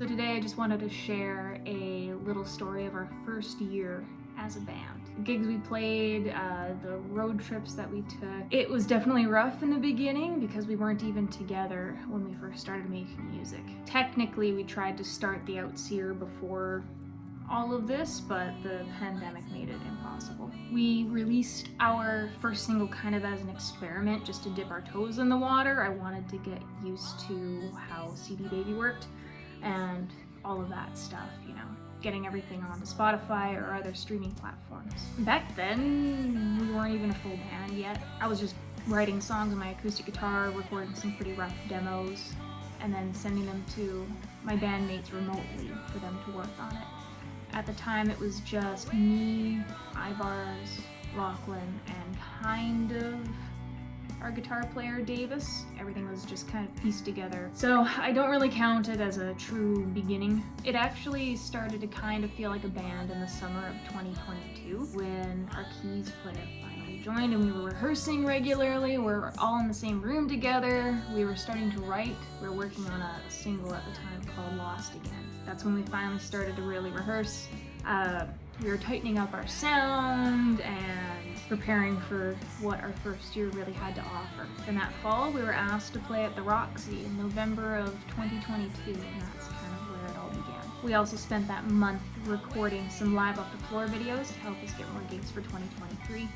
So today I just wanted to share a little story of our first year as a band. The gigs we played, the road trips that we took. It was definitely rough in the beginning because we weren't even together when we first started making music. Technically, we tried to start the Out Seer before all of this, but the pandemic made it impossible. We released our first single kind of as an experiment, just to dip our toes in the water. I wanted to get used to how CD Baby worked and all of that stuff, you know, getting everything on Spotify or other streaming platforms. Back then, we weren't even a full band yet. I was just writing songs on my acoustic guitar, recording some pretty rough demos, and then sending them to my bandmates remotely for them to work on it. At the time, it was just me, Ibars, Lachlan, and kind of our guitar player, Davis. Everything was just kind of pieced together. So I don't really count it as a true beginning. It actually started to kind of feel like a band in the summer of 2022 when our keys player finally joined and we were rehearsing regularly. We were all in the same room together. We were starting to write. We were working on a single at the time called Lost Again. That's when we finally started to really rehearse. We were tightening up our sound and preparing for what our first year really had to offer. And that fall, we were asked to play at the Roxy in November of 2022, and that's kind of where it all began. We also spent that month recording some live off the floor videos to help us get more gigs for 2023,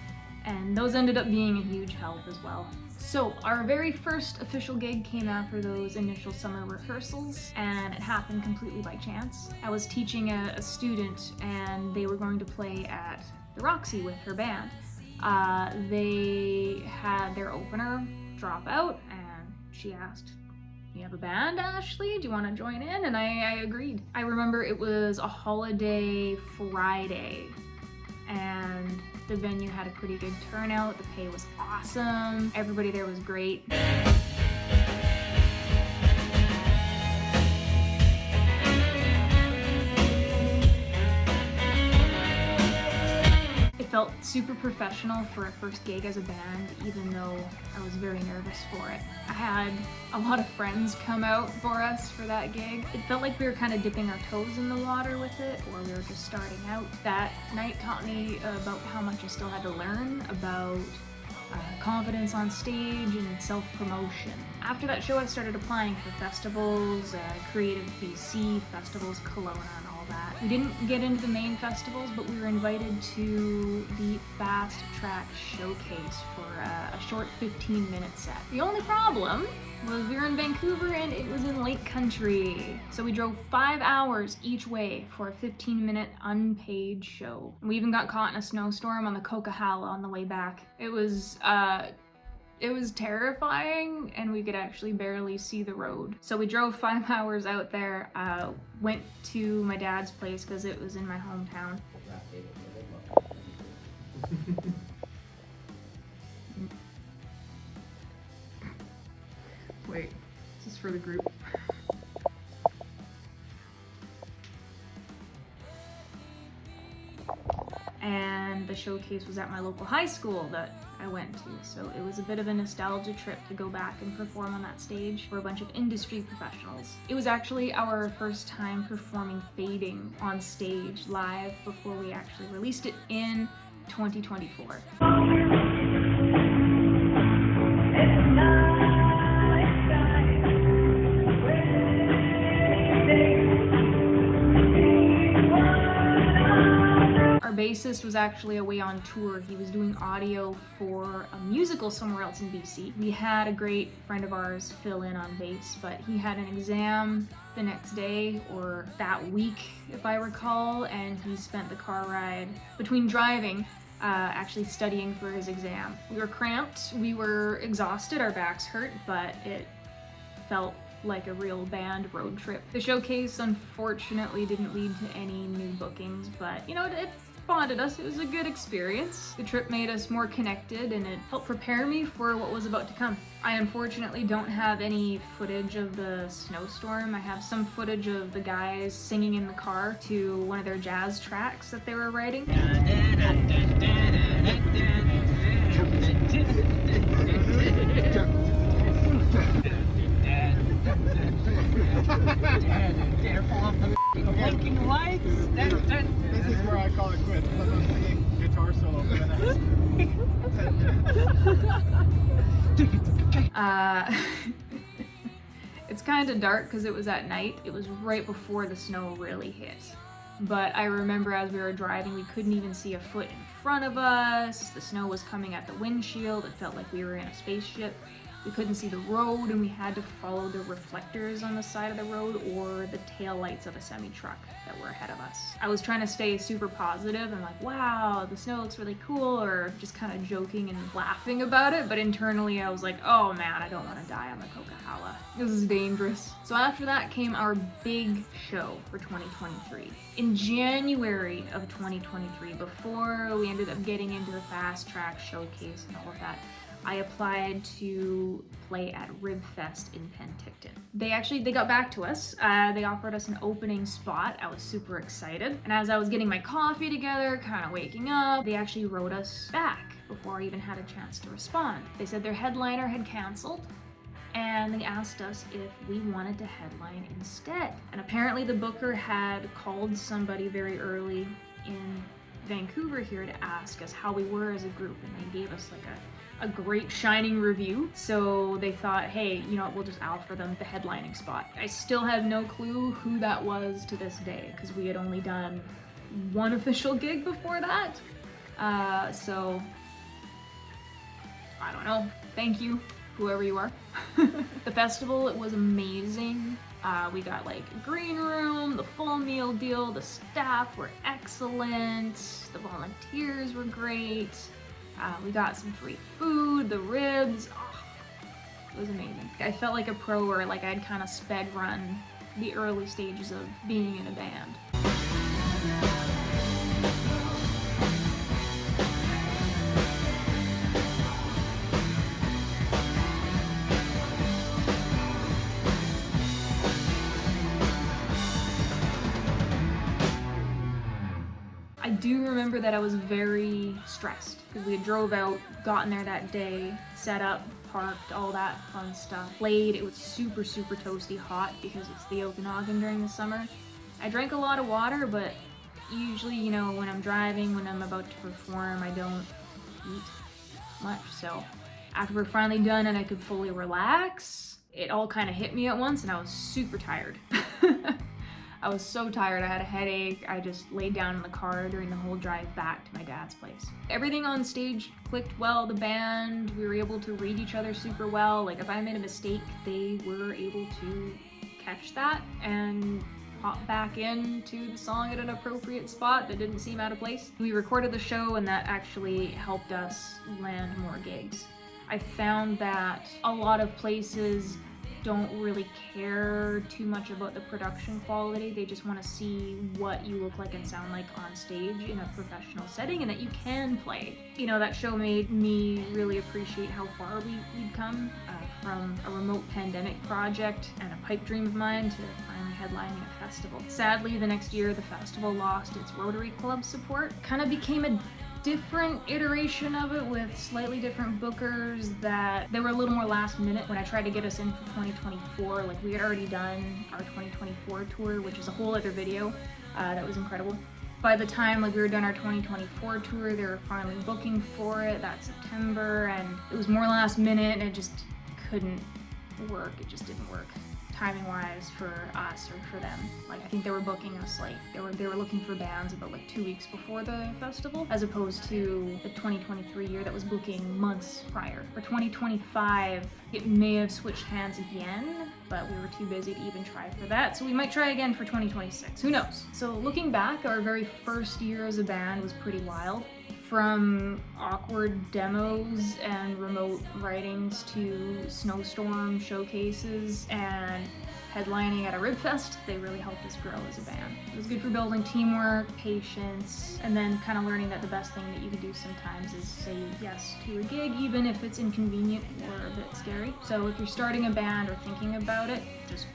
and those ended up being a huge help as well. So our very first official gig came after those initial summer rehearsals, and it happened completely by chance. I was teaching a student and they were going to play at the Roxy with her band. They had their opener drop out and she asked, "You have a band, Ashley? Do you want to join in?" And I agreed. I remember it was a holiday Friday and the venue had a pretty good turnout. The pay was awesome. Everybody there was great. It felt super professional for a first gig as a band, even though I was very nervous for it. I had a lot of friends come out for us for that gig. It felt like we were kind of dipping our toes in the water with it, or we were just starting out. That night taught me about how much I still had to learn about confidence on stage and self-promotion. After that show, I started applying for festivals, Creative BC festivals, Kelowna, and all that. We didn't get into the main festivals, but we were invited to the Fast Track Showcase for a short 15-minute set. The only problem was we were in Vancouver and it was in Lake Country. So we drove 5 hours each way for a 15-minute unpaid show. We even got caught in a snowstorm on the Coquihalla on the way back. It was terrifying and we could actually barely see the road. So we drove 5 hours out there, went to my dad's place because it was in my hometown. Wait, this is for the group. And the showcase was at my local high school that I went to, so it was a bit of a nostalgia trip to go back and perform on that stage for a bunch of industry professionals. It was actually our first time performing Fading on stage live before we actually released it in 2024. Bassist was actually away on tour. He was doing audio for a musical somewhere else in BC. We had a great friend of ours fill in on bass, but he had an exam the next day or that week, if I recall, and he spent the car ride between driving actually studying for his exam. We were cramped, we were exhausted, our backs hurt, but it felt like a real band road trip. The showcase unfortunately didn't lead to any new bookings, but you know, it bonded us. It was a good experience. The trip made us more connected and it helped prepare me for what was about to come. I unfortunately don't have any footage of the snowstorm. I have some footage of the guys singing in the car to one of their jazz tracks that they were writing. Careful of the blinking lights. This is where I call it quits, because I'm singing guitar solo for the next 10 minutes. It's kind of dark because it was at night. It was right before the snow really hit. But I remember as we were driving, we couldn't even see a foot in front of us. The snow was coming at the windshield. It felt like we were in a spaceship. We couldn't see the road, and we had to follow the reflectors on the side of the road or the tail lights of a semi-truck that were ahead of us. I was trying to stay super positive and like, wow, the snow looks really cool, or just kind of joking and laughing about it, but internally I was like, oh man, I don't want to die on the Coquihalla. This is dangerous. So after that came our big show for 2023. In January of 2023, before we ended up getting into the fast track showcase and all of that, I applied to play at Ribfest in Penticton. They got back to us. They offered us an opening spot. I was super excited. And as I was getting my coffee together, kind of waking up, they actually wrote us back before I even had a chance to respond. They said their headliner had canceled, and they asked us if we wanted to headline instead. And apparently the booker had called somebody very early in Vancouver here to ask us how we were as a group, and they gave us like a great shining review. So they thought, hey, you know what, we'll just offer them the headlining spot. I still have no clue who that was to this day, because we had only done one official gig before that. So I don't know. Thank you, whoever you are. The festival, it was amazing. We got like a green room, the full meal deal, the staff were excellent, the volunteers were great. We got some free food, the ribs, it was amazing. I felt like a pro, or like I'd kind of sped run the early stages of being in a band. I do remember that I was very stressed because we had drove out, gotten there that day, set up, parked, all that fun stuff. Played, it was super, super toasty hot because it's the Okanagan during the summer. I drank a lot of water, but usually, you know, when I'm driving, when I'm about to perform, I don't eat much. So after we're finally done and I could fully relax, it all kind of hit me at once and I was super tired. I was so tired, I had a headache. I just laid down in the car during the whole drive back to my dad's place. Everything on stage clicked well, the band, we were able to read each other super well. Like if I made a mistake, they were able to catch that and pop back into the song at an appropriate spot that didn't seem out of place. We recorded the show and that actually helped us land more gigs. I found that a lot of places don't really care too much about the production quality. They just want to see what you look like and sound like on stage in a professional setting and that you can play. You know, that show made me really appreciate how far we'd come from a remote pandemic project and a pipe dream of mine to finally headlining a festival. Sadly, the next year the festival lost its Rotary Club support. Kind of became a different iteration of it with slightly different bookers that they were a little more last minute. When I tried to get us in for 2024, like we had already done our 2024 tour, which is a whole other video that was incredible. By the time like we were done our 2024 tour, they were finally booking for it that September, and it was more last minute and it just couldn't work. It just didn't work timing wise for us or for them. Like I think they were booking us like they were looking for bands about like 2 weeks before the festival, as opposed to the 2023 year that was booking months prior. For 2025, it may have switched hands again, but we were too busy to even try for that. So we might try again for 2026, who knows? So looking back, our very first year as a band was pretty wild. From awkward demos and remote writings to snowstorm showcases and headlining at a Ribfest, they really helped us grow as a band. It was good for building teamwork, patience, and then kind of learning that the best thing that you can do sometimes is say yes to a gig, even if it's inconvenient or a bit scary. So if you're starting a band or thinking about it, just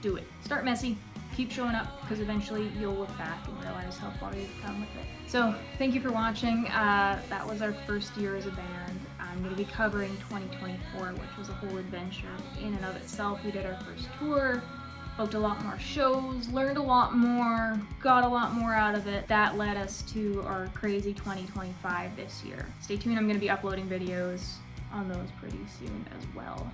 do it. Start messy. Keep showing up, because eventually you'll look back and realize how far you've come with it. So thank you for watching. That was our first year as a band. I'm going to be covering 2024, which was a whole adventure in and of itself. We did our first tour, booked a lot more shows, learned a lot more, got a lot more out of it. That led us to our crazy 2025 this year. Stay tuned, I'm going to be uploading videos on those pretty soon as well.